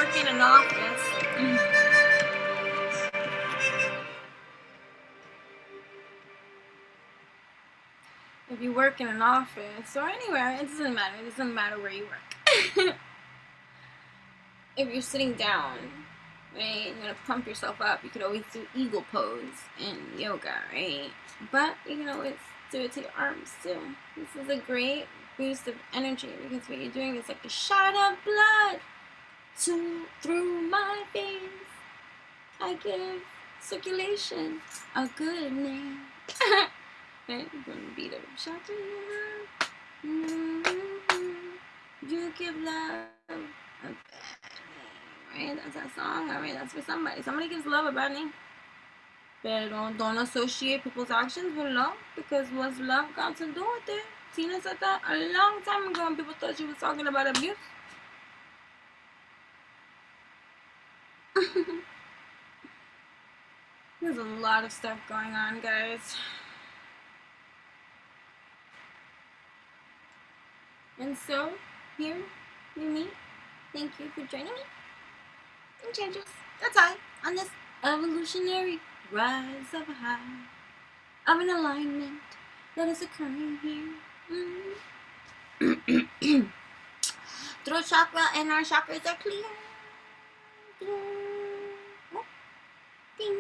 work in an office, if you work in an office or anywhere, it doesn't matter. It doesn't matter where you work. If you're sitting down, right, you're gonna pump yourself up. You could always do eagle pose in yoga, right? But you can always do it to your arms too. This is a great boost of energy because what you're doing is like a shot of blood through my veins. I give circulation a good name. Right? You're gonna beat a shot to your heart. You give love a bad name, right? That's that song. Alright, that's for somebody. Somebody gives love a bad name. But don't associate people's actions with love, because what's love got to do with it? Tina said that a long time ago when people thought she was talking about abuse. There's a lot of stuff going on, guys. And so, here we meet. Thank you for joining me. Enchantress, that's I, on this evolutionary rise of high, of an alignment that is occurring here. Throat chakra and our chakras are clear. Ding. Oh. Ding.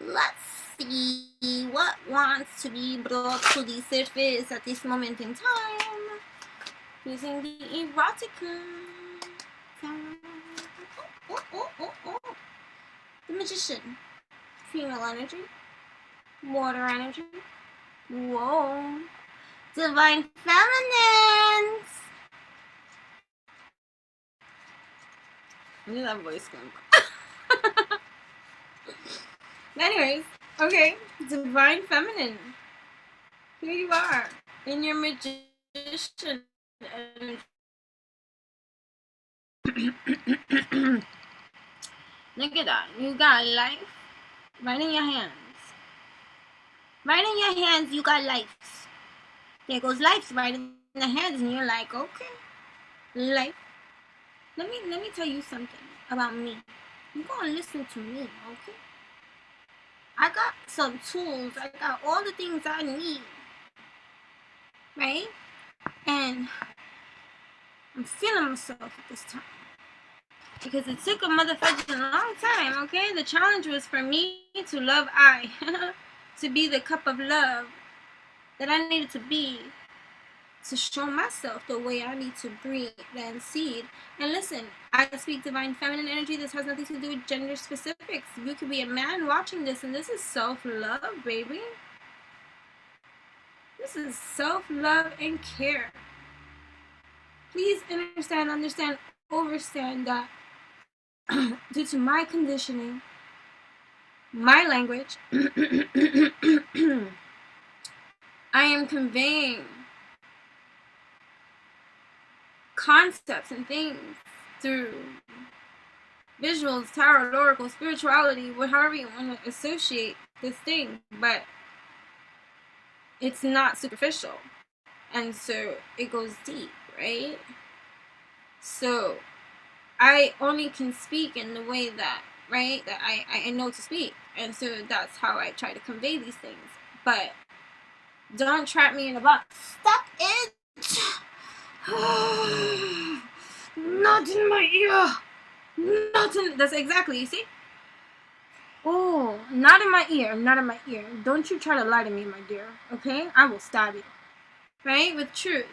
Let's see what wants to be brought to the surface at this moment in time using the erotica. Oh. The magician, female energy, water energy, whoa, divine feminines. I knew that voice going. Anyways, okay, divine feminine. Here you are in your magician energy. Look at that. You got life right in your hands. Right in your hands, you got life. There goes life right in the hands, and you're like, okay, life. Let me tell you something about me. You gonna listen to me, okay? I got some tools. I got all the things I need, right? And I'm feeling myself at this time because it took a motherfucking long time, okay? The challenge was for me to love I, to be the cup of love that I needed to be, to show myself the way I need to breathe and seed. And listen, I speak divine feminine energy. This has nothing to do with gender specifics. You could be a man watching this, and this is self-love, baby. This is self-love and care. Please understand, overstand that due to my conditioning, my language, I am conveying concepts and things through visuals, tarot, oracle, spirituality, however you want to associate this thing, but it's not superficial, and so it goes deep, right? So I only can speak in the way that, right, that I know to speak, and so that's how I try to convey these things. But don't trap me in a box. Stop it. Not in my ear. Not in. That's exactly. You see? Oh, not in my ear. Not in my ear. Don't you try to lie to me, my dear. Okay? I will stab you. Right? With truth.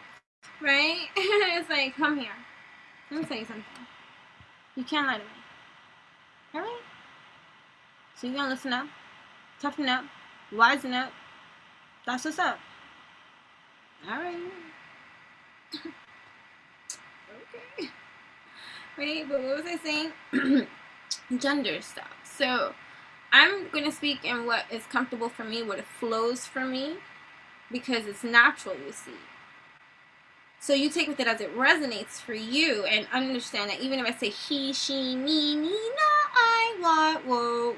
Right? It's like, come here. Let me tell you something. You can't lie to me. Alright? So you gonna listen up, toughen up, wisen up. That's what's up. Alright. Okay. Right? But what was I saying? Gender stuff. So I'm going to speak in what is comfortable for me, what it flows for me, because it's natural, you see. So you take with it as it resonates for you, and understand that even if I say he, she, me, no, I, what, whoa,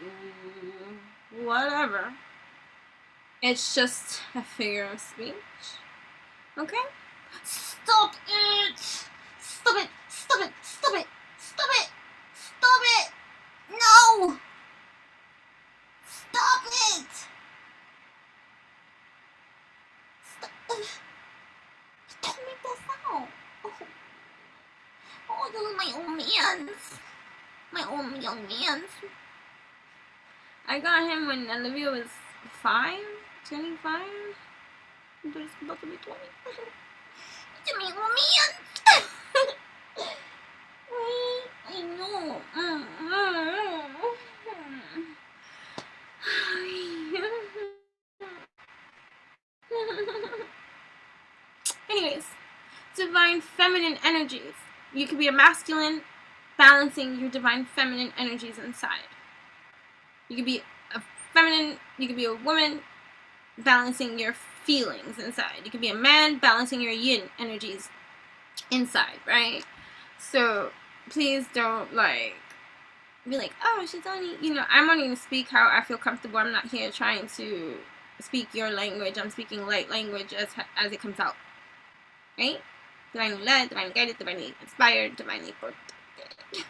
whatever, it's just a figure of speech. Okay? Stop it! Stop it! Stop it! Stop it! Stop it! Stop it! No! Stop it! Stop it! Don't make that sound. Oh, those are my old mans. My old young mans. I got him when Olivia was 5, 25. But it's about to be 20. It's my old mans. I know. Anyways, divine feminine energies. You could be a masculine balancing your divine feminine energies inside. You could be a feminine, you could be a woman balancing your feelings inside. You could be a man balancing your yin energies inside, right? So please don't like be like, oh, she's only, I'm only going to speak how I feel comfortable. I'm not here trying to speak your language. I'm speaking light language as it comes out, right? Divinely led, divinely guided, divinely inspired, divinely protected.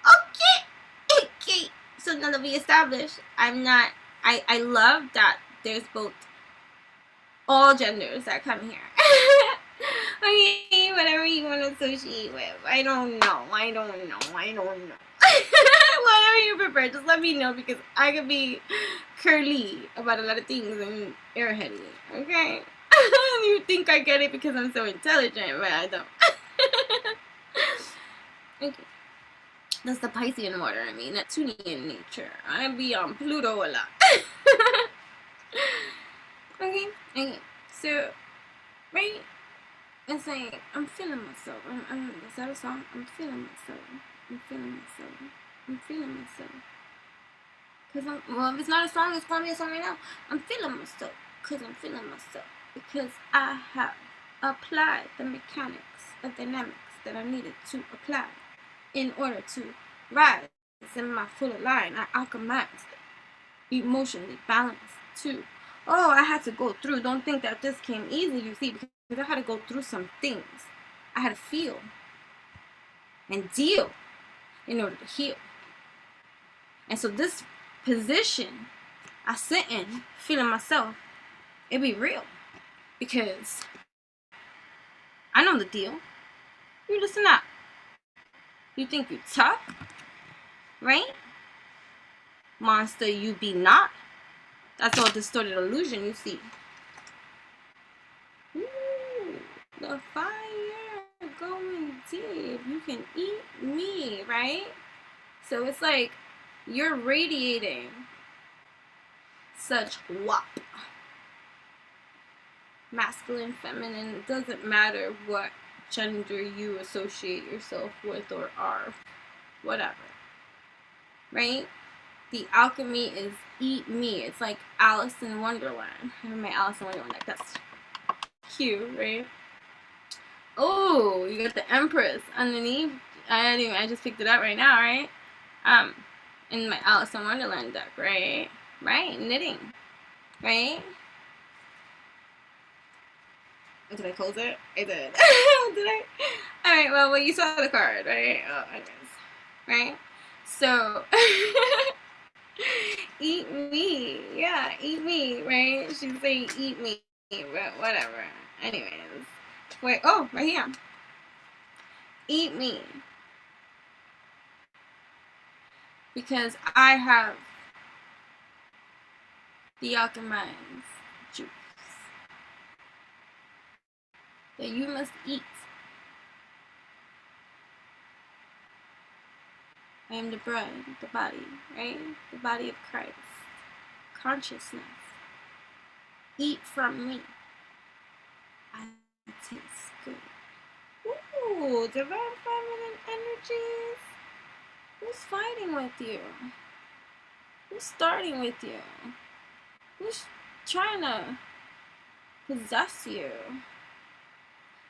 Okay. So now that we established, I love that there's both all genders that come here. Okay, whatever you want to associate with. I don't know. Whatever you prefer, just let me know, because I could be curly about a lot of things and airheady, okay? You think I get it because I'm so intelligent, but I don't. Okay. That's the Piscean water, Neptunian nature. I be on Pluto a lot. Okay. So, right? It's like, I'm feeling myself. Is that a song? I'm feeling myself. Well, if it's not a song, it's gonna be a song right now. I'm feeling myself. Because I have applied the mechanics of dynamics that I needed to apply in order to rise in my full line. I alchemized, emotionally balanced too. Oh, I had to go through. Don't think that this came easy, you see, because I had to go through some things. I had to feel and deal in order to heal. And so this position I sit in, feeling myself, it be real. Because I know the deal. You listen up. You think you tough, right? Monster, you be not. That's all distorted illusion, you see. Ooh, the fire going deep. You can eat me, right? So it's like you're radiating such wop. Masculine, feminine, it doesn't matter what gender you associate yourself with or are, whatever, right? The alchemy is eat me. It's like Alice in Wonderland. I have my Alice in Wonderland deck. That's cute, right? Oh, you got the Empress underneath. I just picked it up right now, right? In my Alice in Wonderland deck, right? Right, knitting, right? Did I close it? I did. Did I? Alright, well, you saw the card, right? Oh, anyways. Right? So, eat me. Yeah, eat me, right? She's saying eat me, but whatever. Anyways. Wait, oh, right here. Eat me. Because I have the alchemized juice that you must eat. I am the bread, the body, right? The body of Christ. Consciousness. Eat from me. I taste good. Ooh, divine feminine energies. Who's fighting with you? Who's starting with you? Who's trying to possess you?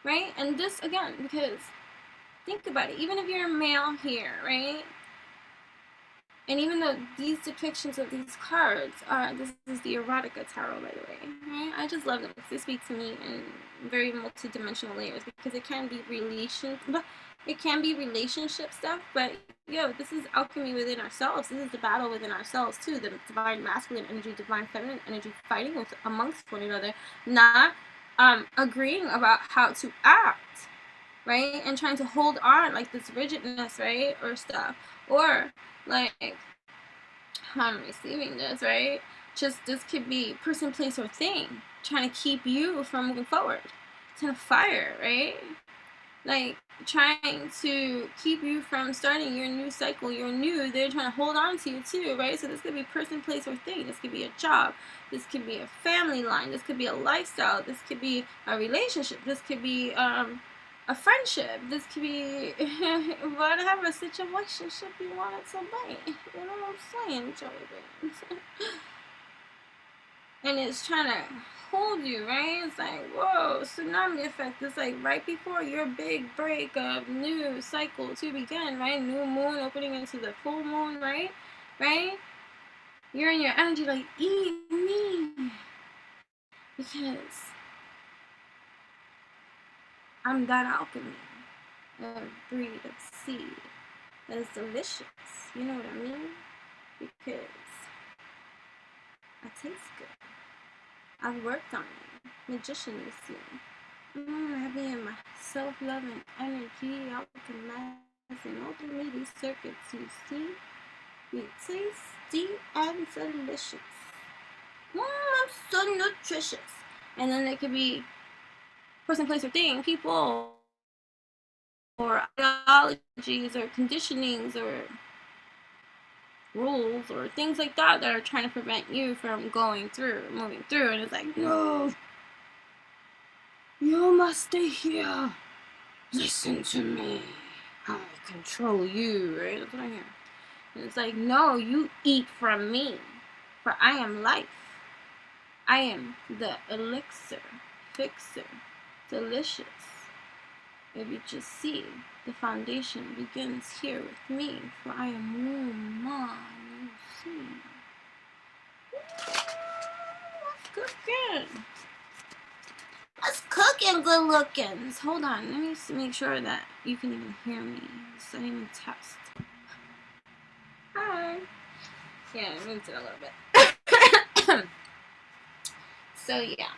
Right? And this, again, because think about it, even if you're a male here, right? And even though these depictions of these cards are, this is the Erotica Tarot, by the way, right? I just love them because they speak to me in very multi-dimensional layers, because it can be relationship stuff, but yo, this is alchemy within ourselves. This is the battle within ourselves too. The divine masculine energy, divine feminine energy fighting with amongst one another, not agreeing about how to act, right? And trying to hold on like this rigidness, right? Or stuff. Or like, I'm receiving this, right? Just this could be person, place, or thing trying to keep you from moving forward. It's in a fire, right? Like trying to keep you from starting your new cycle, your new, they're trying to hold on to you too, right? So this could be person, place, or thing. This could be a job. This could be a family line. This could be a lifestyle. This could be a relationship. This could be a friendship. This could be whatever situationship you want it to be. You know what I'm saying, Joey Beans? And it's trying to hold you, right? It's like, whoa, tsunami effect. It's like right before your big break of new cycle to begin, right? New moon opening into the full moon, right? Right? You're in your energy like, eat me. Because I'm that alchemy, a breed of seed that is delicious. You know what I mean? Because I taste good. I've worked on it. Magician, you see. I be in my self-loving energy, alchemizing all the meaty circuits, you see. Be tasty and delicious. I'm so nutritious. And then it could be person, place, or thing, people, or ideologies, or conditionings, or rules, or things like that that are trying to prevent you from going through, moving through. And it's like, no, you must stay here. Listen to me. I control you, right? That's what I hear. And it's like, no, you eat from me, for I am life. I am the elixir, fixer, delicious. If you just see, the foundation begins here with me, for I am woman, you see. What's cooking? What's cooking, good looking? Hold on, let me just make sure that you can even hear me. Setting a test. Hi. Yeah, I moved it a little bit. So yeah,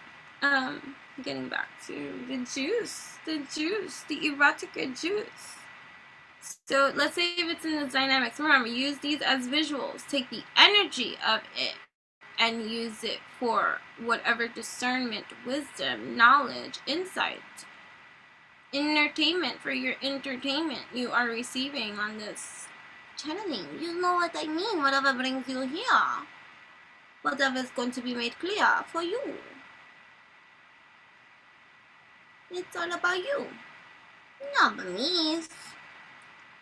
getting back to the juice, the erotica juice. So let's say if it's in the dynamics, remember, use these as visuals. Take the energy of it and use it for whatever discernment, wisdom, knowledge, insight, entertainment, for your entertainment you are receiving on this channeling. You know what I mean, whatever brings you here. Whatever is going to be made clear for you. It's all about you. Not about me.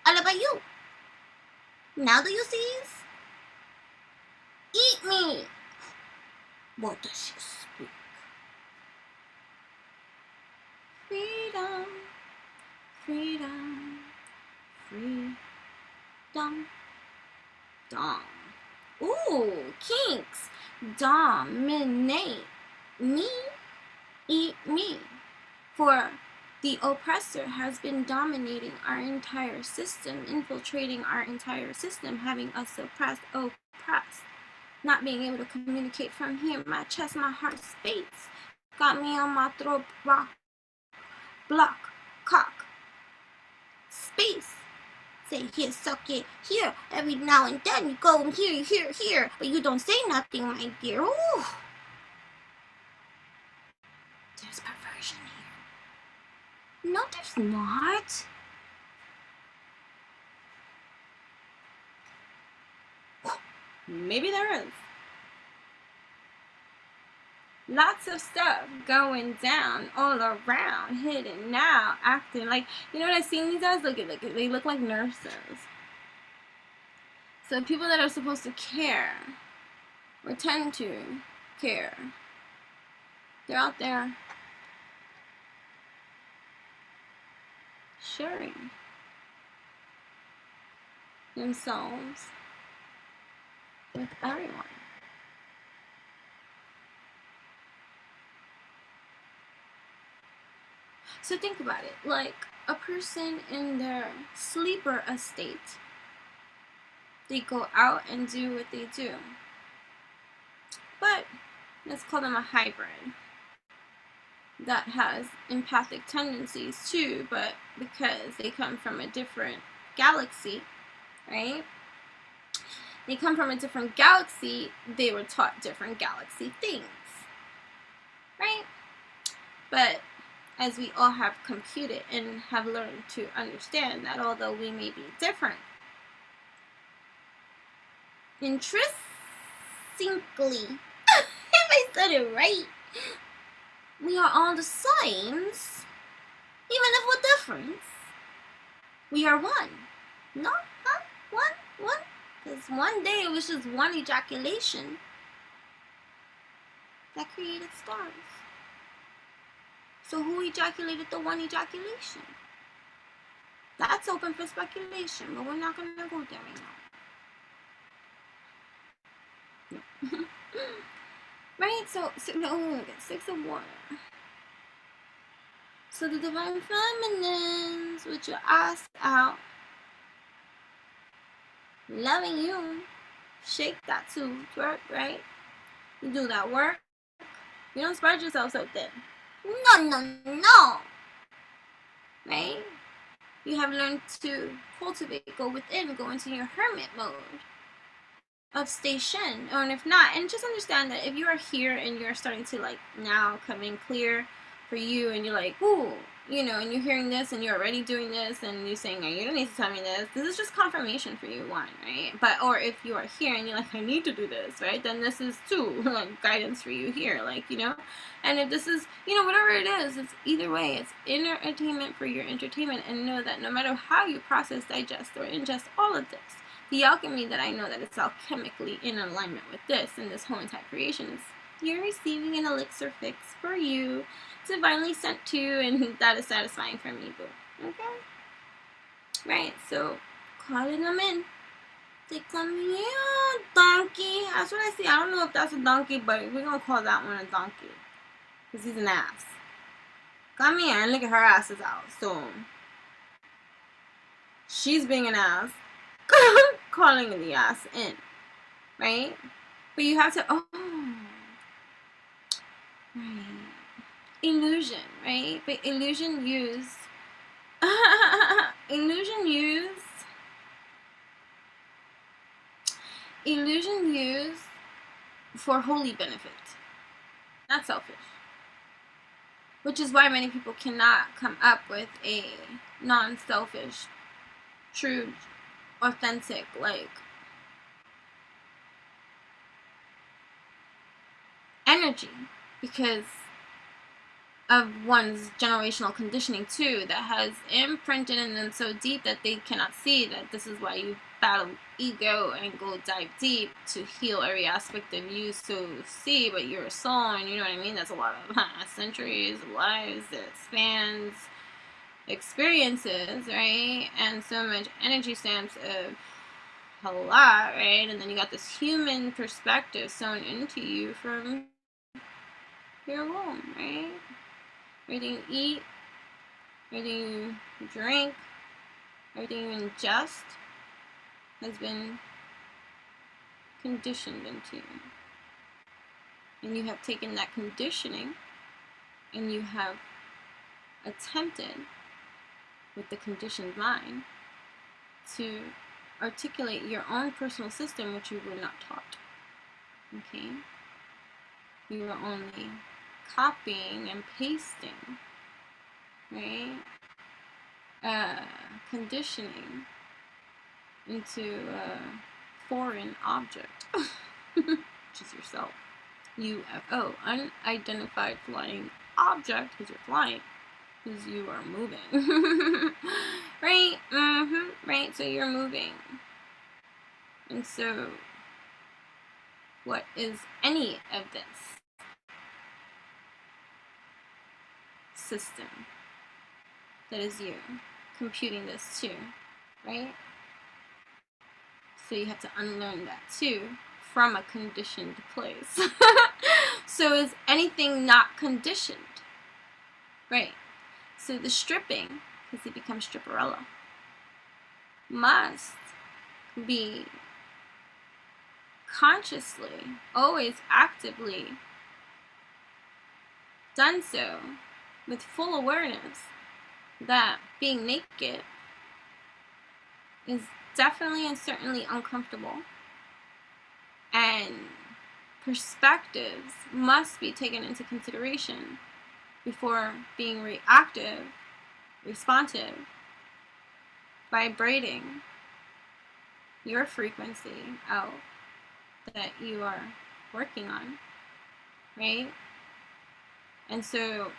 All about you. Now do you see? Eat me. What does she speak? Freedom. Freedom. Freedom. Dom. Ooh, kinks. Dominate me. Eat me. For the oppressor has been dominating our entire system, infiltrating our entire system, having us suppressed, oppressed, not being able to communicate from here, my chest, my heart space, got me on my throat, block, cock, space. Say here, suck it, here, every now and then you go here, but you don't say nothing, my dear. Ooh. There's perversion here. No, there's not. Maybe there is. Lots of stuff going down all around, hidden now, acting like, you know what I've seen these guys? Look, they look like nurses. So people that are supposed to care or tend to care, they're out there sharing themselves with everyone. So think about it, like a person in their sleeper estate, they go out and do what they do. But let's call them a hybrid that has empathic tendencies too, but because they come from a different galaxy, right? They come from a different galaxy, they were taught different galaxy things, right? But as we all have computed and have learned to understand that although we may be different, intrinsically, if I said it right, we are all the same, even if we're different. We are one. No? Huh? One? Because one day it was just one ejaculation that created stars. So who ejaculated the one ejaculation? That's open for speculation, but we're not going to go there right now. Right? So, no, 6 of water. So the divine feminines, with your ass out, loving you, shake that too, twerk, right? You do that work. You don't spread yourself so thin. No. Right? You have learned to cultivate, go within, go into your hermit mode of station. Or if not, and just understand that if you are here and you're starting to like now come in clear for you and you're like, ooh, you know, and you're hearing this and you're already doing this and you're saying, oh, you don't need to tell me this is just confirmation for you, one, right? But, or if you are here and you're like, I need to do this, right? Then this is two, like, guidance for you here, like, you know? And if this is, you know, whatever it is, it's either way, it's entertainment for your entertainment. And know that no matter how you process, digest, or ingest all of this, the alchemy that I know that it's alchemically in alignment with this and this whole entire creation is you're receiving an elixir fix for you, divinely sent to you, and that is satisfying for me, boo. Okay? Right, so calling them in. They come here, donkey. That's what I see. I don't know if that's a donkey, but we're gonna call that one a donkey. Because he's an ass. Come here and look at her asses out. So she's being an ass. Calling the ass in. Right? But you have to, right. Illusion, right? But illusion used for holy benefit, not selfish. Which is why many people cannot come up with a non-selfish, true, authentic, like, energy, because of one's generational conditioning too, that has imprinted in them so deep that they cannot see that this is why you battle ego and go dive deep to heal every aspect of you so see, but you're a soul, and you know what I mean, that's a lot of centuries of lives that spans experiences, right? And so much energy stamps of a lot, right? And then you got this human perspective sewn into you from your womb, right? Everything you eat, everything you drink, everything you ingest has been conditioned into you. And you have taken that conditioning and you have attempted with the conditioned mind to articulate your own personal system, which you were not taught. Okay? You were only copying and pasting, right? Conditioning into a foreign object, which is yourself. UFO, unidentified flying object, because you're flying, because you are moving. Right? Right? So you're moving. And so, what is any of this system that is you computing this too, right? So you have to unlearn that too from a conditioned place. So is anything not conditioned? Right. So the stripping, because he becomes stripperella, must be consciously, always actively done so with full awareness that being naked is definitely and certainly uncomfortable, and perspectives must be taken into consideration before being reactive, responsive, vibrating your frequency out that you are working on, right? And so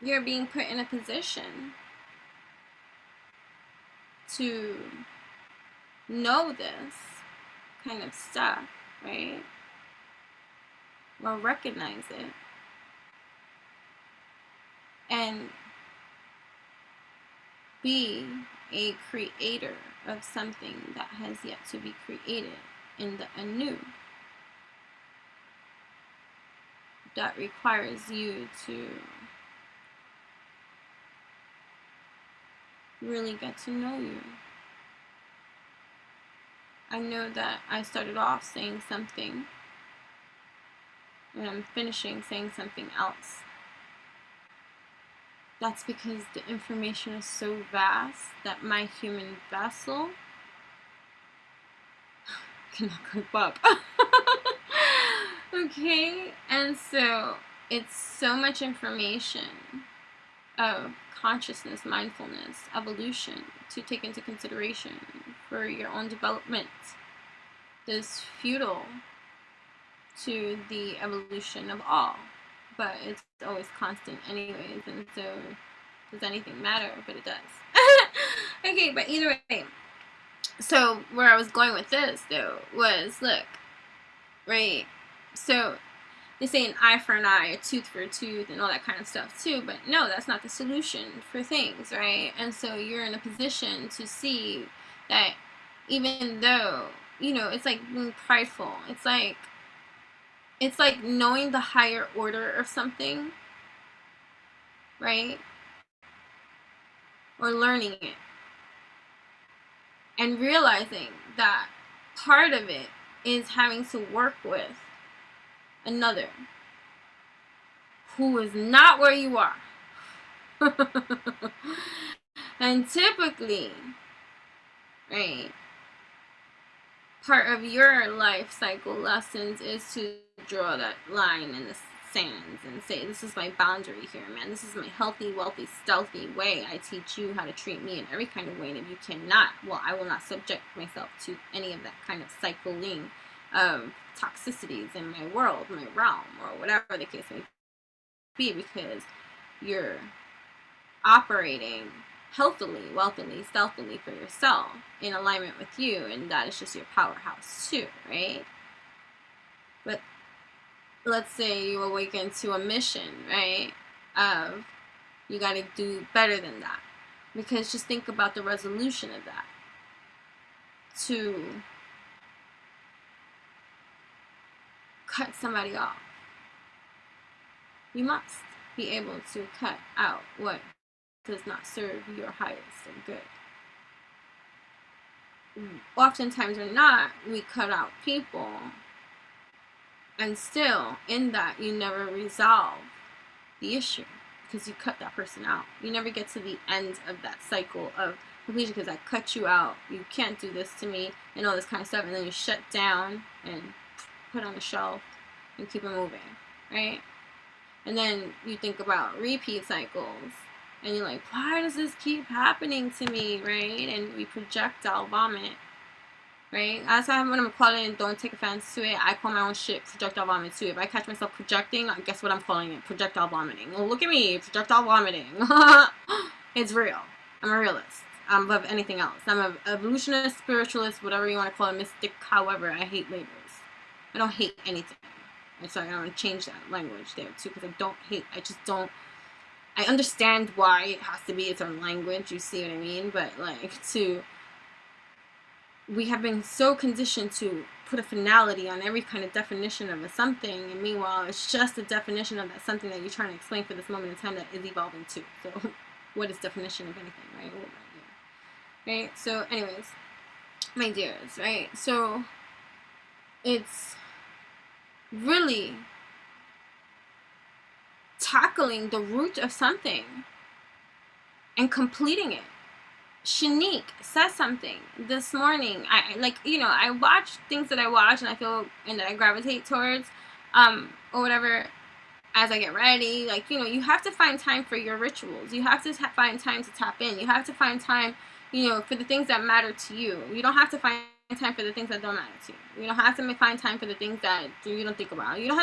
you're being put in a position to know this kind of stuff, right? Or recognize it. And be a creator of something that has yet to be created in the anew. That requires you to really get to know you. I know that I started off saying something and I'm finishing saying something else. That's because the information is so vast that my human vessel cannot cope up. Okay? And so it's so much information of consciousness, mindfulness, evolution to take into consideration for your own development that is futile to the evolution of all. But it's always constant anyways, and so does anything matter? But it does. Okay, but either way, so where I was going with this though was, look, right, so they say an eye for an eye, a tooth for a tooth, and all that kind of stuff too, but no, that's not the solution for things, right? And so you're in a position to see that even though, you know, it's like being prideful, it's like knowing the higher order of something, right? Or learning it. And realizing that part of it is having to work with another who is not where you are. And typically, right, part of your life cycle lessons is to draw that line in the sands and say, this is my boundary here, man. This is my healthy, wealthy, stealthy way. I teach you how to treat me in every kind of way, and if you cannot, well, I will not subject myself to any of that kind of cycling of toxicities in my world, my realm, or whatever the case may be, because you're operating healthily, wealthily, stealthily for yourself in alignment with you, and that is just your powerhouse too, right? But let's say you awaken to a mission, right, of you got to do better than that, because just think about the resolution of that. To cut somebody off, you must be able to cut out what does not serve your highest and good. Oftentimes or not, we cut out people, and still in that you never resolve the issue because you cut that person out. You never get to the end of that cycle of completion because I cut you out, you can't do this to me, and all this kind of stuff, and then you shut down and put on the shelf and keep it moving, right? And then you think about repeat cycles, and you're like, why does this keep happening to me, right? And we projectile vomit, right? That's how I'm gonna call it, and don't take offense to it. I call my own shit projectile vomit too. If I catch myself projecting, guess what I'm calling it? Projectile vomiting. Oh, look at me, projectile vomiting. It's real. I'm a realist. I'm above anything else. I'm an evolutionist, spiritualist, whatever you want to call it, mystic, however. I hate labels. I don't hate anything. And so I'm going to change that language there too, because I don't hate, I just don't, I understand why it has to be its own language, you see what I mean? But like, we have been so conditioned to put a finality on every kind of definition of a something, and meanwhile, it's just a definition of that something that you're trying to explain for this moment in time that is evolving too. So, what is definition of anything, right? Right? So, anyways, my dears, right? So, it's really tackling the root of something and completing it. Cheeenique says something this morning. I watch things that I watch and I feel and that I gravitate towards, or whatever, as I get ready. Like, you have to find time for your rituals. You have to find time to tap in. You have to find time, for the things that matter to you. You don't have to find time for the things that don't matter to you. You don't have to find time for the things that you don't think about. You don't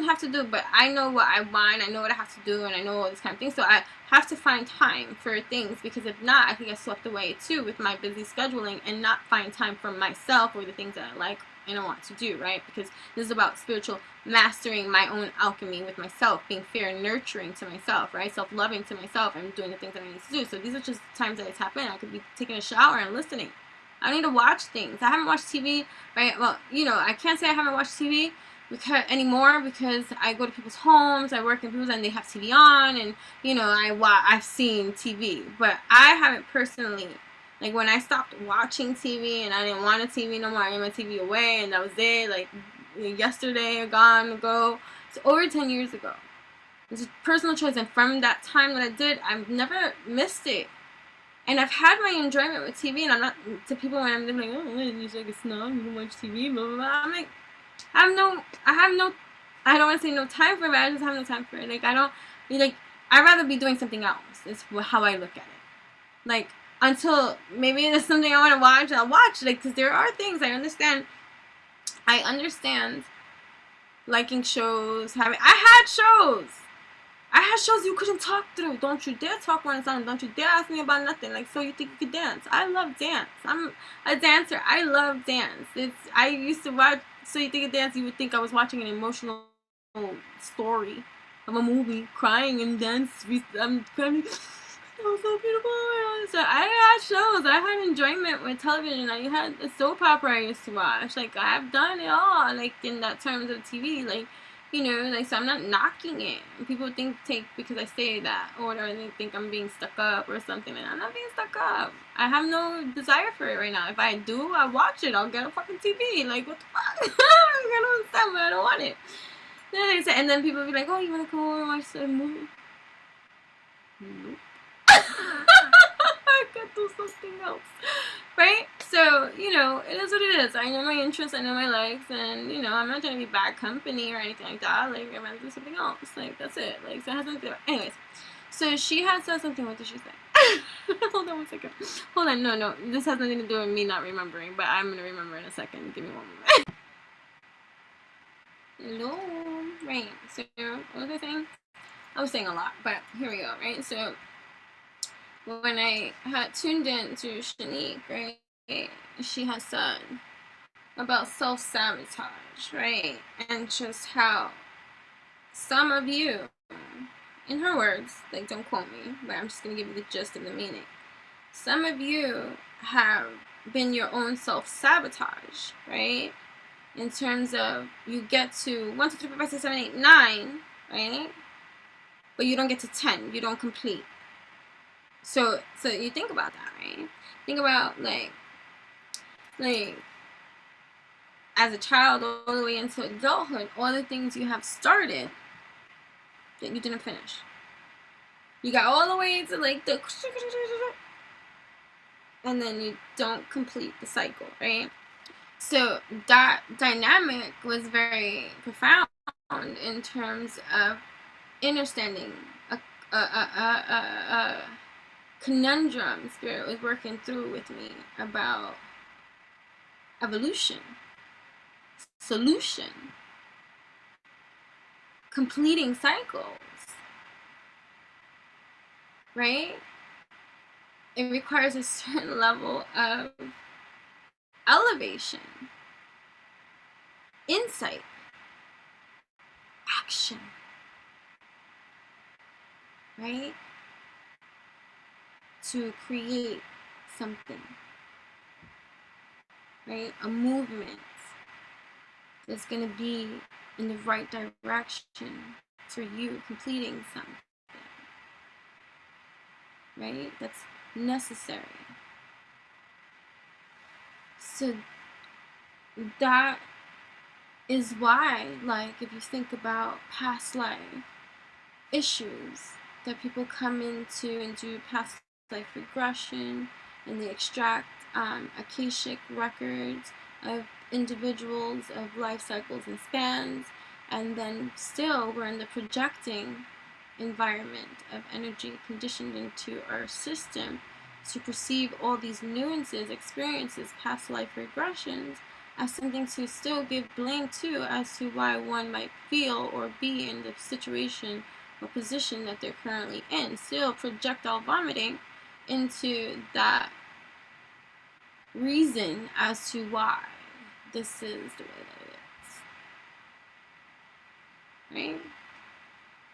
have to do, but I know what I want, I know what I have to do, and I know all this kind of thing. So I have to find time for things, because if not, I could get swept away too with my busy scheduling and not find time for myself or the things that I like and I want to do, right? Because this is about spiritual mastering my own alchemy with myself, being fair and nurturing to myself, right? Self-loving to myself, and doing the things that I need to do. So these are just times that I tap in. I could be taking a shower and listening. I don't need to watch things. I haven't watched TV, right? Well, I can't say I haven't watched TV anymore, because I go to people's homes, I work in people's, and they have TV on, and I've seen TV, but I haven't personally. Like, when I stopped watching TV and I didn't want a TV no more, I gave my TV away, and that was it. Like, yesterday, ago. It's over 10 years ago. It's a personal choice, and from that time that I did, I've never missed it. And I've had my enjoyment with TV, and I'm not, to people when I'm like, oh, you like a snob, you don't watch TV, blah, blah, blah. I'm like, I don't want to say no time for it, but I just have no time for it. Like, I'd rather be doing something else, is how I look at it. Like, until maybe there's something I want to watch, I'll watch. Like, because there are things I understand liking shows, I had shows you couldn't talk through. Don't you dare talk when it's on. Don't you dare ask me about nothing. Like, so you think you could dance? I love dance. I'm a dancer. I love dance. I used to watch So You Think You Dance. You would think I was watching an emotional story of a movie, crying and dance. I'm crying. That was so beautiful. So I had shows. I had enjoyment with television. I had a soap opera I used to watch. Like, I've done it all. Like, in that terms of TV. Like, so I'm not knocking it. People because I say that, or whatever, they think I'm being stuck up or something. And I'm not being stuck up. I have no desire for it right now. If I do, I watch it. I'll get a fucking TV. Like, what the fuck? I don't understand, but I don't want it. And then people be like, oh, you want to go and watch the movie? Nope. I could do something else, right? So, it is what it is. I know my interests, I know my likes, and, I'm not trying to be bad company or anything like that. Like, I'm going to do something else. Like, that's it. Like, so it has nothing to do. Anyways, so she had said something. What did she say? Hold on one second. Hold on. No. This has nothing to do with me not remembering, but I'm going to remember in a second. Give me one moment. Hello. Right. So, what was I saying? I was saying a lot, but here we go, right? So, when I had tuned in to Cheeenique, right, she has said about self-sabotage, right, and just how some of you, in her words, like, don't quote me, but I'm just going to give you the gist of the meaning. Some of you have been your own self-sabotage, right, in terms of you get to 1, 2, 3, 4, 5, 6, 7, 8, 9, right, but you don't get to 10, you don't complete. So you think about that, right? Think about, like, as a child all the way into adulthood, all the things you have started that you didn't finish. You got all the way to, like, and then you don't complete the cycle, right? So that dynamic was very profound in terms of understanding a conundrum Spirit was working through with me about evolution, solution, completing cycles, right? It requires a certain level of elevation, insight, action, right? To create something, right? A movement that's going to be in the right direction for you completing something, right? That's necessary. So that is why, like, if you think about past life issues that people come into and do past life regression, and they extract akashic records of individuals of life cycles and spans, and then still we're in the projecting environment of energy conditioned into our system to perceive all these nuances, experiences, past life regressions as something to still give blame to as to why one might feel or be in the situation or position that they're currently in. Still projectile vomiting into that reason as to why this is the way that it is. Right?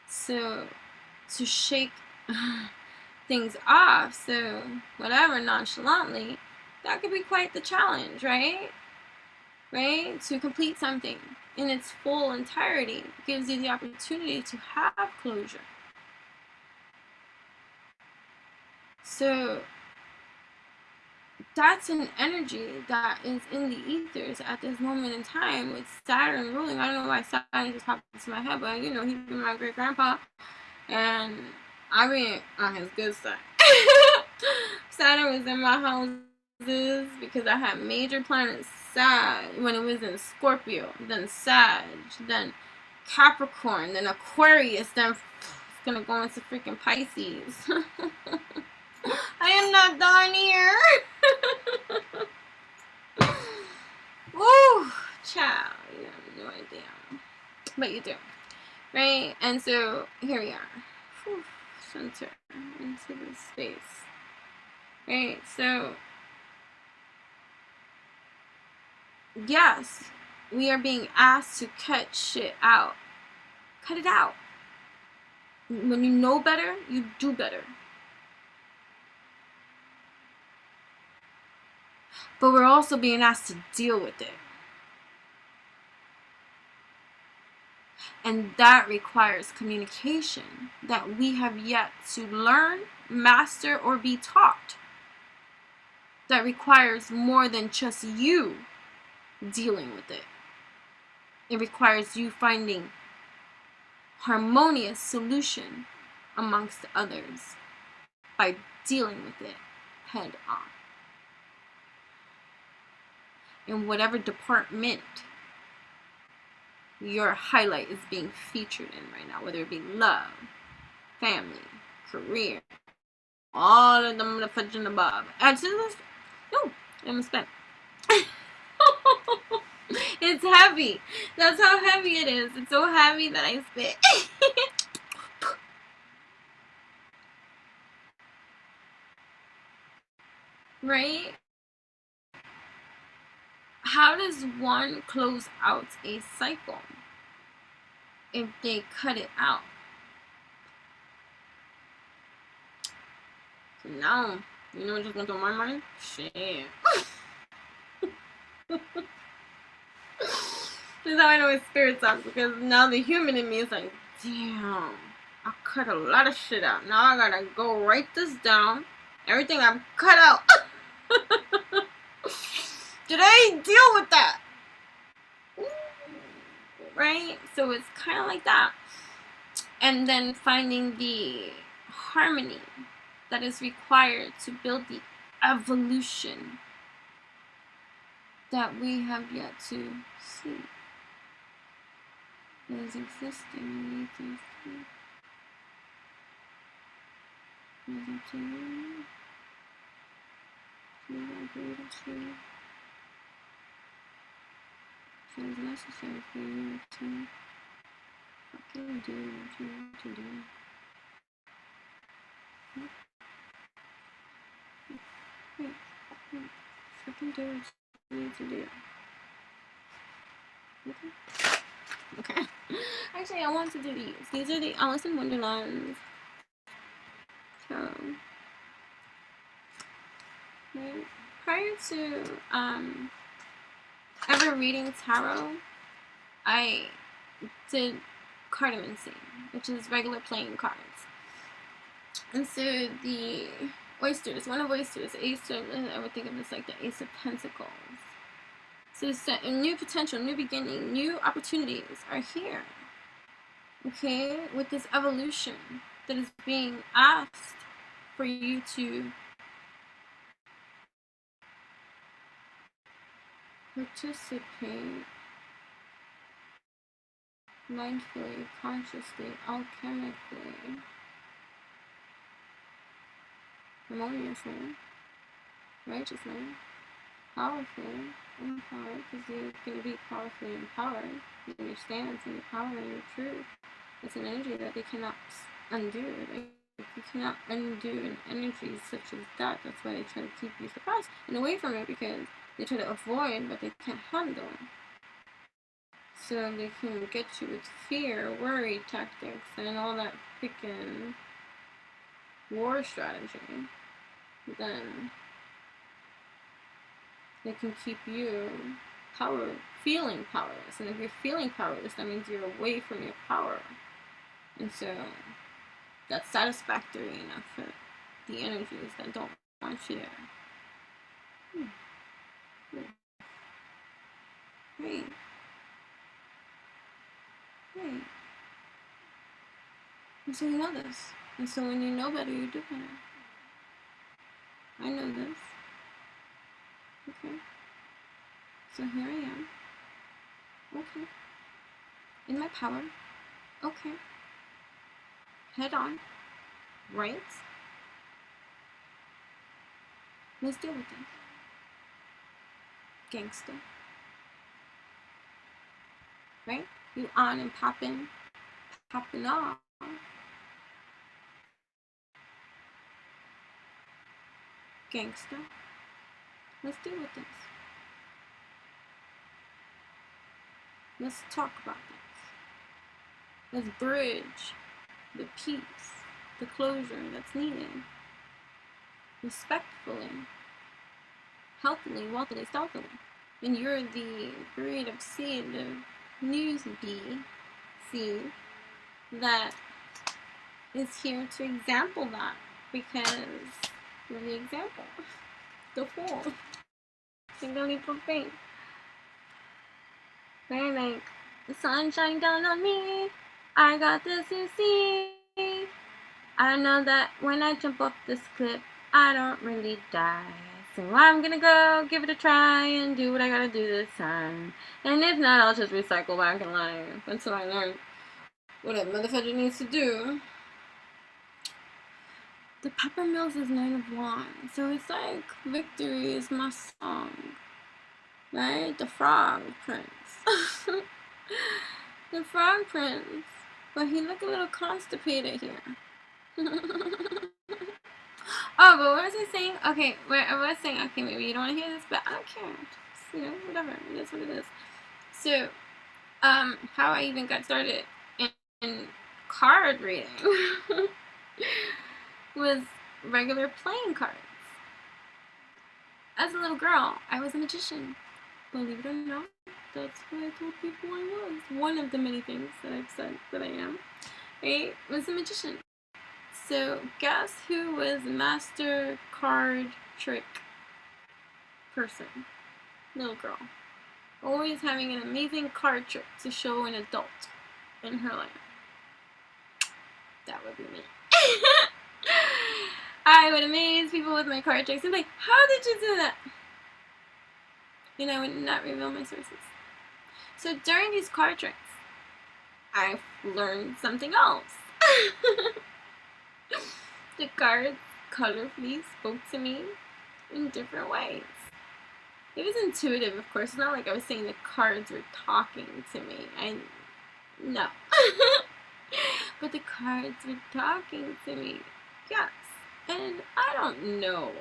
So to shake things off, so whatever, nonchalantly, that could be quite the challenge, right? Right? To complete something in its full entirety gives you the opportunity to have closure. So that's an energy that is in the ethers at this moment in time with Saturn ruling. I don't know why Saturn just popped into my head, but you know, he's been my great grandpa, and I mean on his good side. Saturn was in my houses because I had major planets Sag when it was in Scorpio, then Sag, then Capricorn, then Aquarius, then it's gonna go into freaking Pisces. I am not done here. Woo, child, you have no idea, but you do, right? And so here we are. Whew, center into this space, right? So yes, we are being asked to cut shit out. Cut it out. When you know better, you do better. But we're also being asked to deal with it. And that requires communication that we have yet to learn, master, or be taught. That requires more than just you dealing with it. It requires you finding harmonious solution amongst others by dealing with it head on. In whatever department your highlight is being featured in right now, whether it be love, family, career, all of them, the fudge and above. No, I'm spent. It's heavy. That's how heavy it is. It's so heavy that I spit. Right? How does one close out a cycle if they cut it out? So now, you know what just went through my mind? Shit. This is how I know it's spirit talk, because now the human in me is like, damn, I cut a lot of shit out. Now I gotta go write this down. Everything I've cut out. Did I deal with that? Right? So it's kind of like that. And then finding the harmony that is required to build the evolution that we have yet to see. That is existing in the ethers too. Is it to you? To my greatest truth. So it's necessary for you to fucking do what you want to do. Wait. Fucking do what you need to do. Okay. Actually, I want to do these. These are the Alice in Wonderland. So, right. Prior to ever reading tarot, I did cartomancy, which is regular playing cards. And so the oysters, one of oysters, ace of, I would think of this like the Ace of Pentacles. So a new potential, new beginning, new opportunities are here. Okay, with this evolution that is being asked for you to participate mindfully, consciously, alchemically, harmoniously, righteously, powerfully, empowered, because you're going to be powerfully empowered in your stance and your power and your truth. It's an energy that they cannot undo. You cannot undo an energy such as that. That's why they try to keep you suppressed and away from it, because they try to avoid what they can't handle. So they can get you with fear, worry tactics, and all that freaking war strategy. Then they can keep you feeling powerless. And if you're feeling powerless, that means you're away from your power. And so that's satisfactory enough for the energies that don't want you there. Great. And so you know this. And so when you know better, you do better. I know this. Okay. So here I am. Okay. In my power. Okay. Head on. Right. Let's deal with it. Gangster. Right? You on and popping off. Gangster. Let's deal with this. Let's talk about this. Let's bridge the peace, the closure that's needed. Respectfully, healthily, wealthily, stealthily. And you're the breed of seed, of news bee seed that is here to example that, because you're the example. The fool. Single leap of faith. Very like, the sun shining down on me. I got this, you see. I know that when I jump off this cliff, I don't really die. So I'm gonna go give it a try and do what I gotta do this time. And if not, I'll just recycle back in life until I learn what a motherfucker needs to do. The Pepper Mills is 9 of Wands. So it's like, victory is my song. Right? The Frog Prince. The Frog Prince. But he looked a little constipated here. Oh, but what was I saying? Okay, I was saying, okay, maybe you don't want to hear this, but I don't care. Just, you know, whatever. It is what it is. So, how I even got started in card reading was regular playing cards. As a little girl, I was a magician. Believe it or not, that's what I told people I was. One of the many things that I've said that I am. I was a magician. So, guess who was master card trick person? Little girl. Always having an amazing card trick to show an adult in her life. That would be me. I would amaze people with my card tricks and be like, how did you do that? And I would not reveal my sources. So during these card tricks, I learned something else. The cards colorfully spoke to me in different ways. It was intuitive, of course. It's not like I was saying the cards were talking to me. No. But the cards were talking to me. Yes. And I don't know,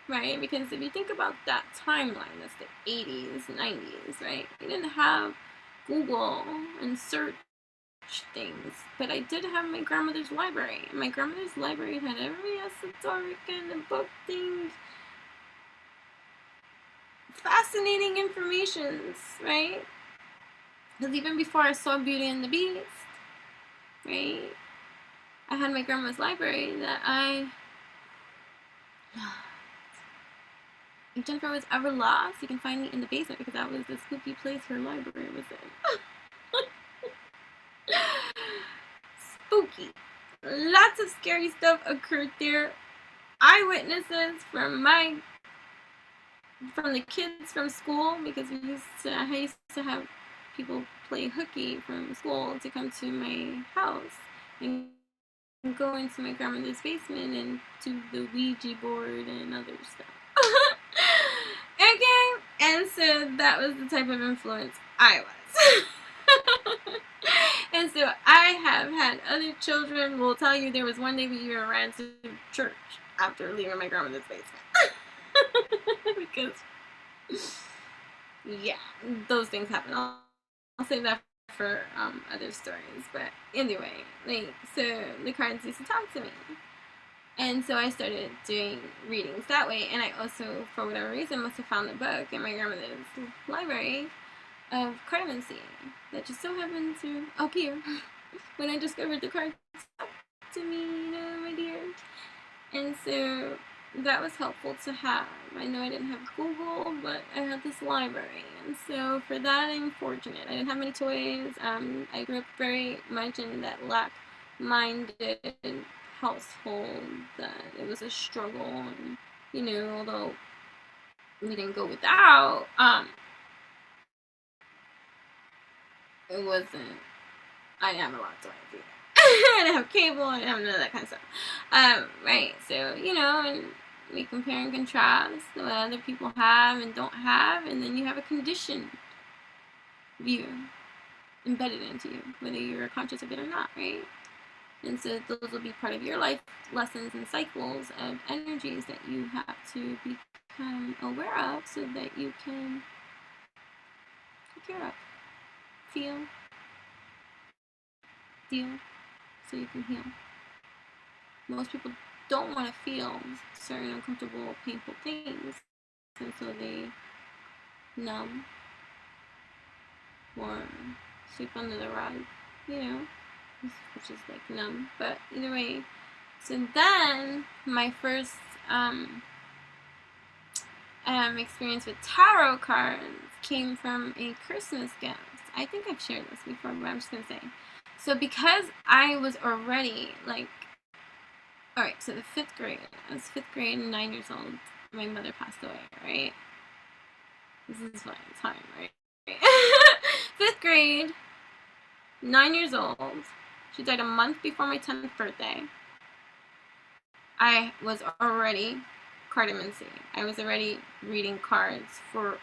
right? Because if you think about that timeline, that's the 80s, 90s, right? You didn't have Google and search things, but I did have my grandmother's library. My grandmother's library had every esoteric and book thing, fascinating informations, right? Because even before I saw Beauty and the Beast, right, I had my grandma's library that I loved. If Jennifer was ever lost, you can find me in the basement, because that was the spooky place her library was in. Spooky. Lots of scary stuff occurred there. Eyewitnesses from the kids from school, because I used to have people play hooky from school to come to my house and go into my grandmother's basement and do the Ouija board and other stuff. Okay, and so that was the type of influence I was. And so I have had other children will tell you there was one day we even ran to church after leaving my grandmother's basement. Because, yeah, those things happen. I'll save that for other stories. But anyway, like, so the cards used to talk to me. And so I started doing readings that way. And I also, for whatever reason, must have found a book in my grandmother's library of cartomancy that just so happened to appear when I discovered the cards to me, you know, my dear. And so that was helpful to have. I know I didn't have Google, but I had this library, and so for that I'm fortunate. I didn't have many toys. I grew up very much in that lack-minded household, that it was a struggle, and, you know, although we didn't go without, it wasn't, I didn't have a lot of toys either. I didn't have cable, I didn't have none of that kind of stuff. Right, so, you know, and we compare and contrast what other people have and don't have, and then you have a conditioned view embedded into you, whether you're conscious of it or not, right? And so those will be part of your life lessons and cycles of energies that you have to become aware of so that you can take care of, feel, deal, so you can heal. Most people don't want to feel certain uncomfortable, painful things, and so they numb or sweep under the rug, you know, which is like numb. But either way, so then my first experience with tarot cards came from a Christmas gift. I think I've shared this before, but I'm just gonna say. So because I was already like, alright, so the 5th grade, I was 5th grade, 9 years old, my mother passed away, right? This is my time, right? 5th grade, 9 years old, she died a month before my 10th birthday. I was already cartomancy. I was already reading cards for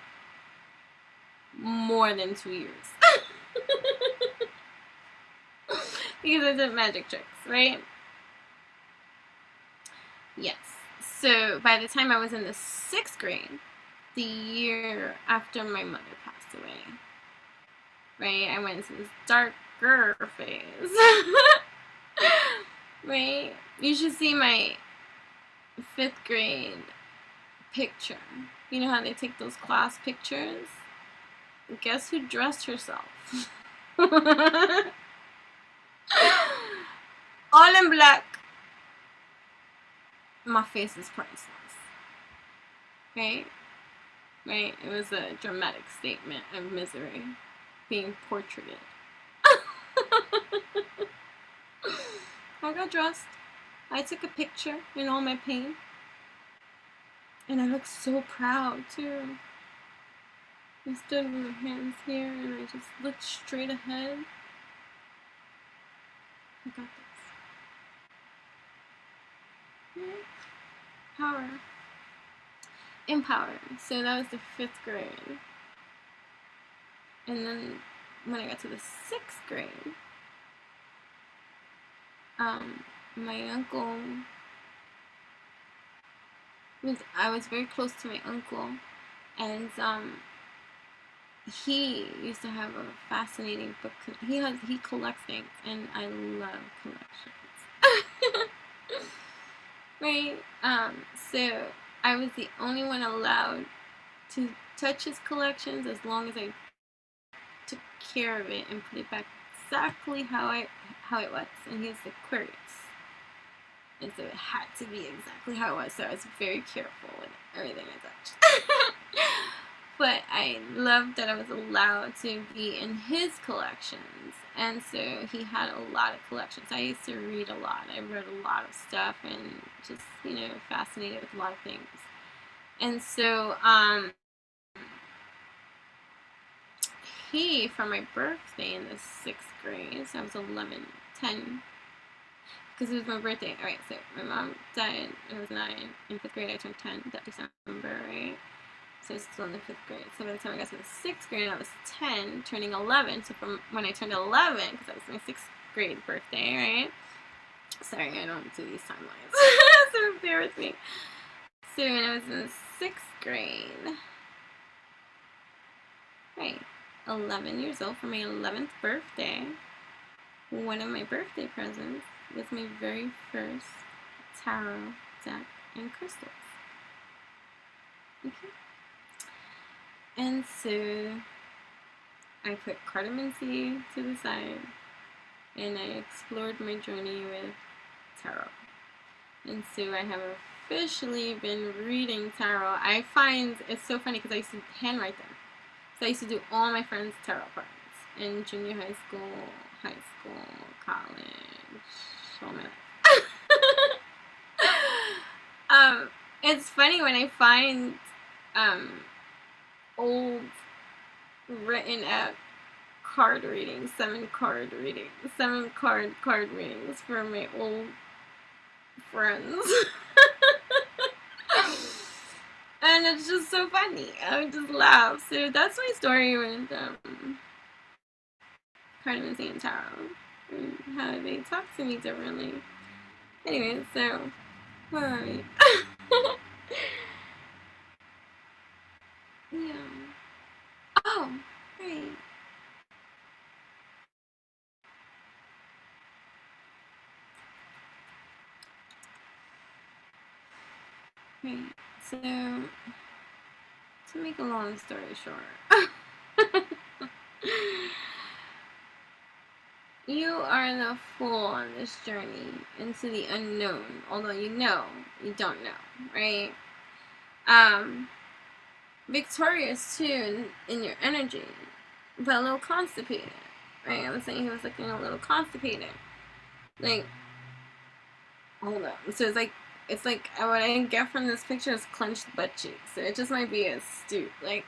more than 2 years. Because I did magic tricks, right? Yes. So by the time I was in the 6th grade, the year after my mother passed away, right, I went into this darker phase. Right? You should see my 5th grade picture. You know how they take those class pictures? Guess who dressed herself? All in black. My face is priceless. Right? Right? It was a dramatic statement of misery being portrayed. I got dressed. I took a picture in all my pain. And I looked so proud too. I stood with my hands here and I just looked straight ahead. I got this. Power. Empower. So that was the 5th grade. And then when I got to the 6th grade, my uncle I was very close to my uncle, and he used to have a fascinating book. He collects things, and I love collections. Right? So I was the only one allowed to touch his collections as long as I took care of it and put it back exactly how it was. And he's Aquarius, and so it had to be exactly how it was. So I was very careful with everything I touched. But I loved that I was allowed to be in his collections, and so he had a lot of collections. I used to read a lot. I read a lot of stuff, and just, you know, fascinated with a lot of things. And so he, for my birthday in the 6th grade, so I was 11, 10, because it was my birthday. Alright, so my mom died when I was 9. In 5th grade I turned 10 that December, right? So I was still in the 5th grade. So by the time I got to the 6th grade, I was 10, turning 11. So from when I turned 11, because that was my 6th grade birthday, right? Sorry, I don't do these timelines. So bear with me. So when I was in the 6th grade, right, 11 years old, for my 11th birthday, one of my birthday presents was my very first tarot deck and crystals. Okay. And so I put cartomancy to the side, and I explored my journey with tarot. And so I have officially been reading tarot. I find it's so funny because I used to handwrite them. So I used to do all my friends' tarot cards in junior high school, college, all my life. It's funny when I find old written out card readings, 7 card readings for my old friends. And it's just so funny. I would just laugh. So that's my story with cartomancy and tarot, and how they talk to me differently. Anyway, so where are we? Yeah. Oh, great. Great. So, to make a long story short, you are the fool on this journey into the unknown. Although you know, you don't know, right? Victorious too in your energy, but a little constipated, right? I was saying he was looking a little constipated. Like, hold on. So it's like what I get from this picture is clenched butt cheeks. So it just might be a stoop. Like,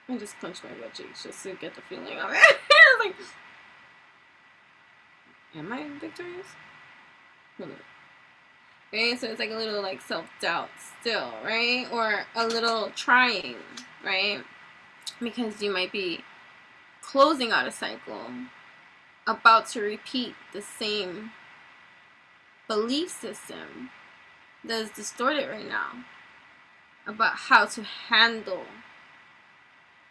I just clenched my butt cheeks just to get the feeling of it. Like, am I victorious? Hold on. Right? So it's like a little like self-doubt still, right? Or a little trying, right? Because you might be closing out a cycle, about to repeat the same belief system that is distorted right now about how to handle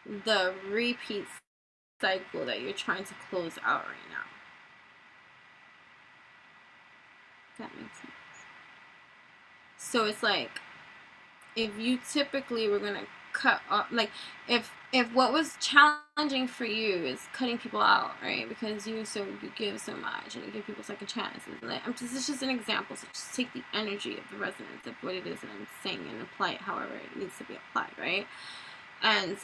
the repeat cycle that you're trying to close out right now. That makes sense. So it's like, if you typically were gonna cut off, like if what was challenging for you is cutting people out, right? Because you give so much and you give people second chances. Like, this is just an example. So just take the energy of the resonance of what it is that I'm saying and apply it however it needs to be applied, right? And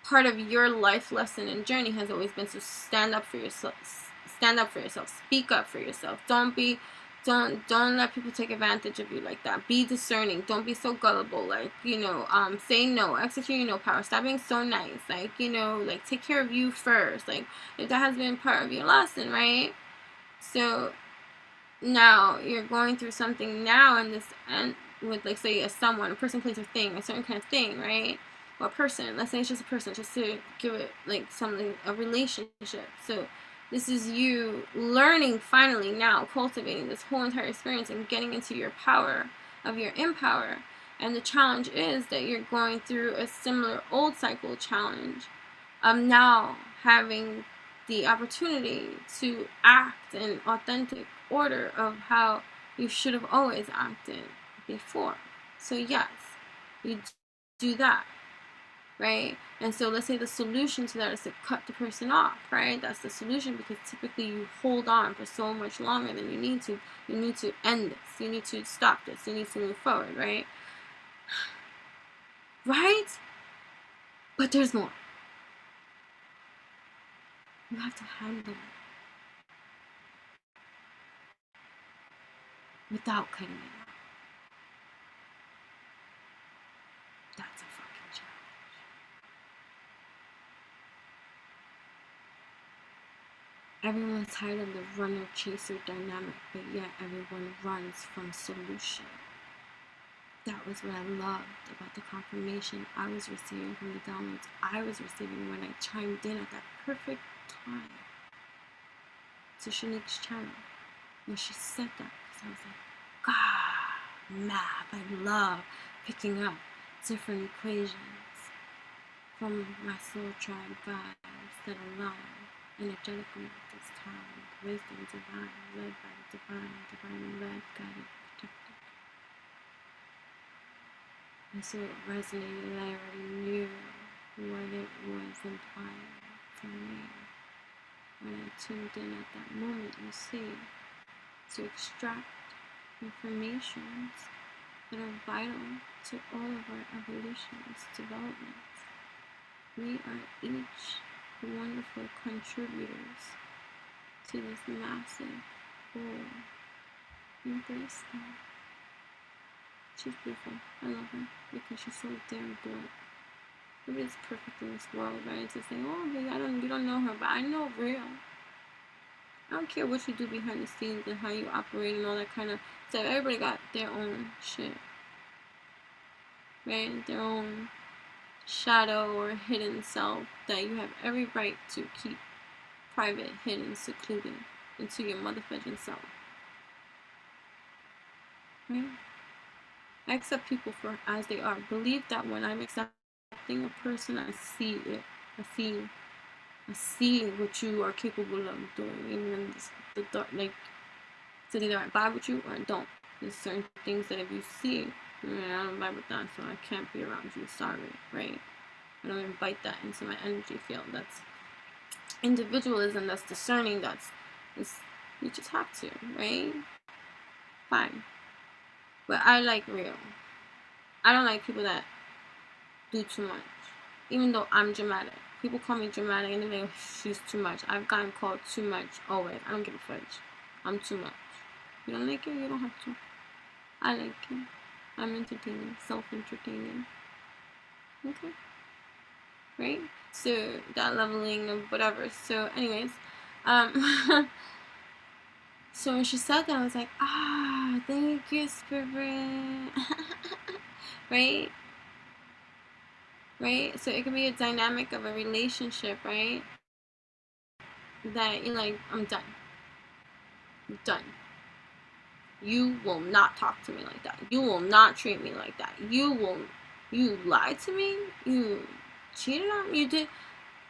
part of your life lesson and journey has always been to stand up for yourself. Speak up for yourself. Don't let people take advantage of you like that. Be discerning. Don't be so gullible. Like, say no. Execute your no power. Stop being so nice. Like, like take care of you first. Like, if that has been part of your lesson, right? So now you're going through something now in this end with, like, say a someone, a person, place, or thing, a certain kind of thing, right? Or a person. Let's say it's just a person, just to give it like something, a relationship. So this is you learning finally now, cultivating this whole entire experience and getting into your power of your empower. And the challenge is that you're going through a similar old cycle challenge of now having the opportunity to act in authentic order of how you should have always acted before. So yes, you do that, right? And so let's say the solution to that is to cut the person off, right? That's the solution, because typically you hold on for so much longer than you need to. You need to end this. You need to stop this. You need to move forward, right? Right? But there's more. You have to handle it without cutting it off. That's a fucking challenge. Everyone's tired of the runner-chaser dynamic, but yet everyone runs from solution. That was what I loved about the confirmation I was receiving from the downloads I was receiving when I chimed in at that perfect time to Cheeenique's channel when she said that, because I was like, God, math, I love picking up different equations from my soul tribe vibes that align energetically at this time. Wisdom divine, led by the divine, divinely led, guided, protected. And so it resonated. I already knew what it was implying for me when I tuned in at that moment, you see, to extract informations that are vital to all of our evolution's developments. We are each wonderful contributors to this massive whole. Embrace that. She's beautiful. I love her because she's so damn good. Nobody's perfect in this world, right? To say, oh, but you don't know her, but I know real. I don't care what you do behind the scenes and how you operate and all that kind of stuff. Everybody got their own shit, right? Their own shadow or hidden self that you have every right to keep private, hidden, secluded into your motherfucking self, right? I accept people for as they are. Believe that when I'm accepting a person, I see it. I see what you are capable of doing, even in the dark. Like, so either I vibe with you or I don't. There's certain things that if you see, I don't vibe with that, so I can't be around you. Sorry, right? I don't invite that into my energy field. That's individualism. That's discerning. You just have to, right? Fine. But I like real. I don't like people that do too much. Even though I'm dramatic. People call me dramatic and they're like, she's too much. I've gotten called too much always. I don't give a fudge. I'm too much. You don't like it? You don't have to. I like it. I'm entertaining. Self-entertaining. Okay? Right? So, that leveling of whatever. So, anyways. So when she said that, I was like, thank you, Spirit. Right? Right? So it could be a dynamic of a relationship, right? That you're like, I'm done. I'm done. You will not talk to me like that. You will not treat me like that. You lied to me. You cheated on me. You did.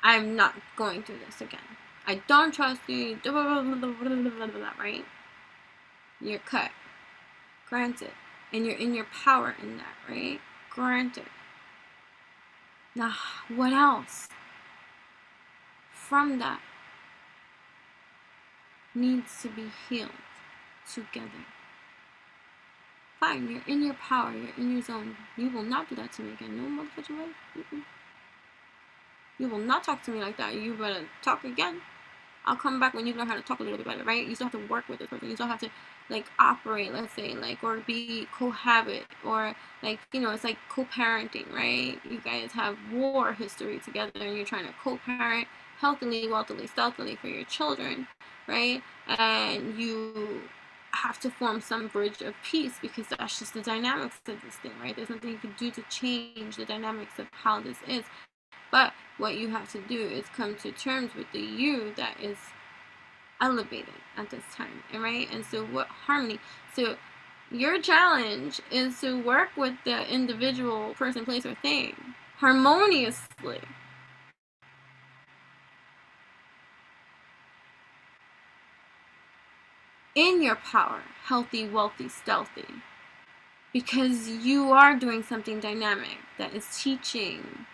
I'm not going through this again. I don't trust you. Right? You're cut. Granted. And you're in your power in that, right? Granted. Now, what else from that needs to be healed together? Fine, you're in your power, you're in your zone. You will not do that to me again. No motherfucking way. You will not talk to me like that. You better talk again. I'll come back when you learn how to talk a little bit better, right? You still have to work with this person. You still have to, like, operate, let's say, like, or be cohabit, or, like, it's like co-parenting, right? You guys have war history together, and you're trying to co-parent healthily, wealthily, stealthily for your children, right? And you have to form some bridge of peace, because that's just the dynamics of this thing, right? There's nothing you can do to change the dynamics of how this is. But what you have to do is come to terms with the you that is elevated at this time, right? And so what harmony, so your challenge is to work with the individual person, place, or thing harmoniously. In your power, healthy, wealthy, stealthy. Because you are doing something dynamic that is teaching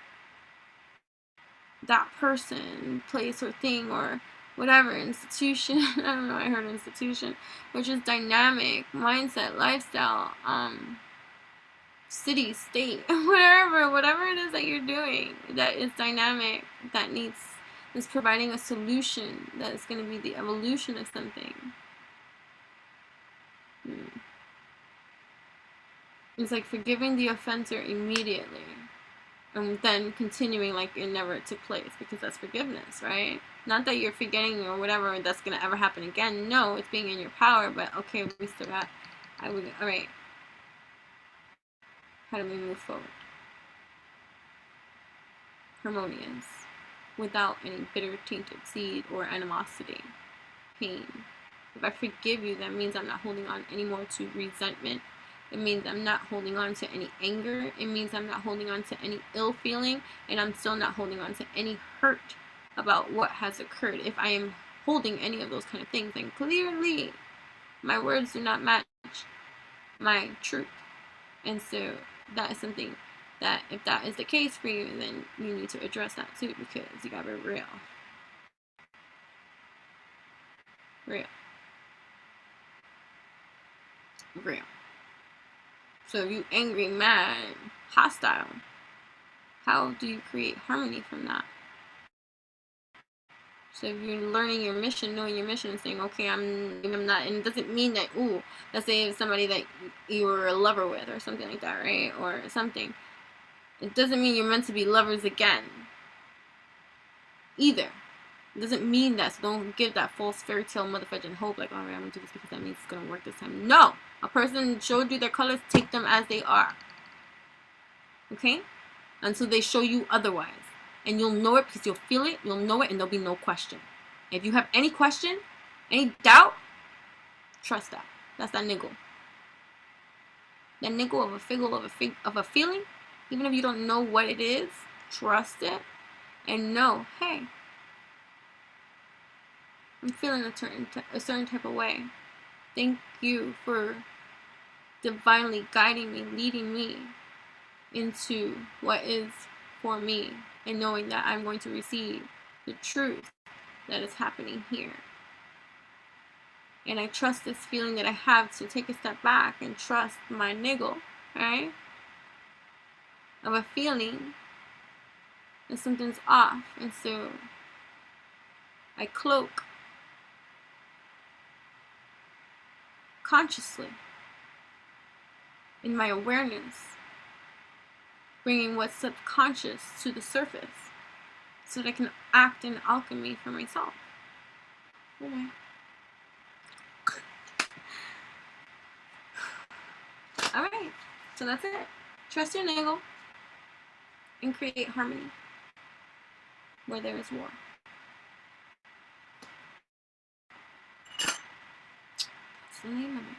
that person, place, or thing, or whatever, institution, I don't know, I heard institution, which is dynamic, mindset, lifestyle, city, state, whatever it is that you're doing that is dynamic, that is providing a solution that is going to be the evolution of something. It's like forgiving the offender immediately and then continuing like it never took place, because that's forgiveness, right? Not that you're forgetting or whatever that's going to ever happen again. No, it's being in your power, but okay, we still got, alright. How do we move forward? Harmonious. Without any bitter, tainted seed or animosity, pain. If I forgive you, that means I'm not holding on anymore to resentment. It means I'm not holding on to any anger. It means I'm not holding on to any ill feeling. And I'm still not holding on to any hurt about what has occurred. If I am holding any of those kind of things, then clearly my words do not match my truth. And so that is something that, if that is the case for you, then you need to address that too, because you gotta be real. Real. So if you angry, mad, hostile, how do you create harmony from that? So if you're learning your mission, knowing your mission, and saying, okay, I'm not, and it doesn't mean that, ooh, let's say it's somebody that you were a lover with or something like that, right? Or something. It doesn't mean you're meant to be lovers again. Either. It doesn't mean that, so don't give that false fairy tale motherfucking hope, like, alright, I'm gonna do this because that means it's gonna work this time. No! A person showed you their colors, take them as they are. Okay? Until they show you otherwise. And you'll know it because you'll feel it, you'll know it, and there'll be no question. If you have any question, any doubt, trust that. That's that niggle. That niggle of a figgle of a feeling, even if you don't know what it is, trust it and know, hey, I'm feeling a certain type of way. Thank you for divinely guiding me, leading me into what is for me, and knowing that I'm going to receive the truth that is happening here. And I trust this feeling that I have to take a step back and trust my niggle, right? Of a feeling that something's off. And so I cloak consciously in my awareness, bringing what's subconscious to the surface so that I can act in alchemy for myself. Okay. Alright, so that's it. Trust your niggle and create harmony where there is war. That's the name of it.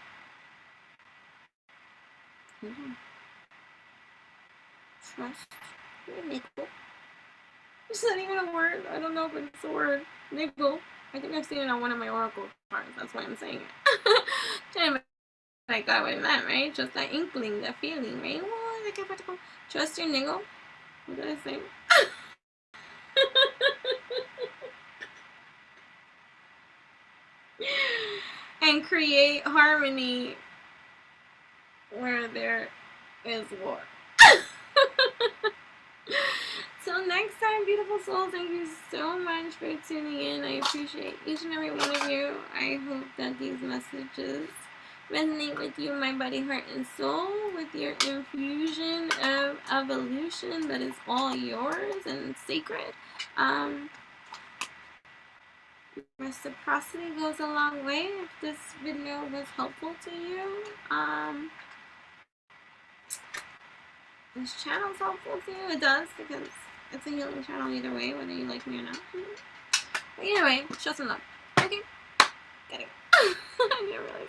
Trust your niggle. Is that even a word? I don't know if it's a word. Niggle. I think I've seen it on one of my oracle cards. That's why I'm saying it. I got what it meant, right? Just that inkling, that feeling, right? Trust your niggle. What did I say? And create harmony where there is war. Till next time, beautiful souls, thank you so much for tuning in. I appreciate each and every one of you. I hope that these messages resonate with you, my body, heart, and soul, with your infusion of evolution that is all yours and sacred. Reciprocity goes a long way. If this video was helpful to you, this channel's helpful to you. It does, because it's a healing channel either way, whether you like me or not. But either way, show some love. Okay, gotta go. I didn't realize.